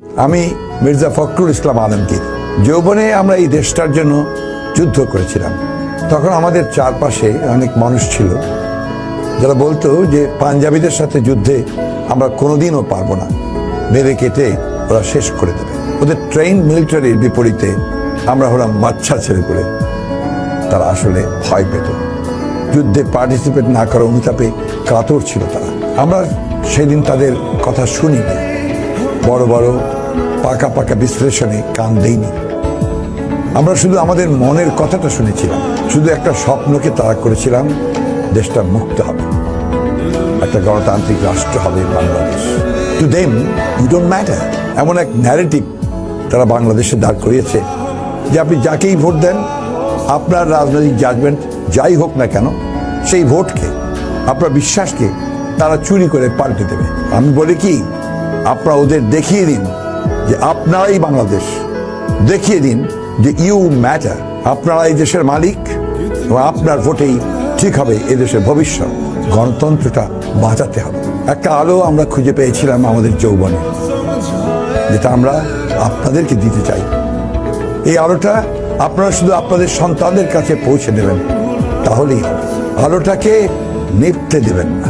আমি মির্জা ফখরুল ইসলাম আলমগীর। যৌবনে আমরা এই দেশটার জন্য যুদ্ধ করেছিলাম। তখন আমাদের চারপাশে অনেক মানুষ ছিল যারা বলতো যে পাঞ্জাবিদের সাথে যুদ্ধে আমরা কোনোদিনও পারবো না, মেরে কেটে ওরা শেষ করে দেবে। ওদের ট্রেন মিলিটারির বিপরীতে আমরা হলাম বাচ্চা ছেলেপুলে। তারা আসলে ভয় পেত, যুদ্ধে পার্টিসিপেট না করার অনুতাপে কাতর ছিল তারা। আমরা সেদিন তাদের কথা শুনিনি, বড় বড় পাকা পাকা বিশ্লেষণে কান দেইনি। আমরা শুধু আমাদের মনের কথাটা শুনেছিলাম, শুধু একটা স্বপ্নকে তাড়া করেছিলাম, দেশটা মুক্ত হবে, একটা গণতান্ত্রিক রাষ্ট্র হবে Bangladesh. To them you don't matter, এমন এক ন্যারেটিভ তারা বাংলাদেশে দাঁড় করিয়েছে যে আপনি যাকেই ভোট দেন, আপনার রাজনৈতিক জাজমেন্ট যাই হোক না কেন, সেই ভোটকে, আপনার বিশ্বাসকে তারা চুরি করে পাল্টে দেবে। আমি বলি কি, আপনারা ওদের দেখিয়ে দিন যে আপনারাই বাংলাদেশ, দেখিয়ে দিন যে ইউ ম্যাটার, আপনারা এই দেশের মালিক এবং আপনার ভোটেই ঠিক হবে এদেশের ভবিষ্যৎ। গণতন্ত্রটা বাঁচাতে হবে। একটা আলো আমরা খুঁজে পেয়েছিলাম আমাদের যৌবনে, যেটা আমরা আপনাদেরকে দিতে চাই। এই আলোটা আপনারা শুধু আপনাদের সন্তানদের কাছে পৌঁছে দেবেন, তাহলেই আলোটাকে নিভতে দেবেন না।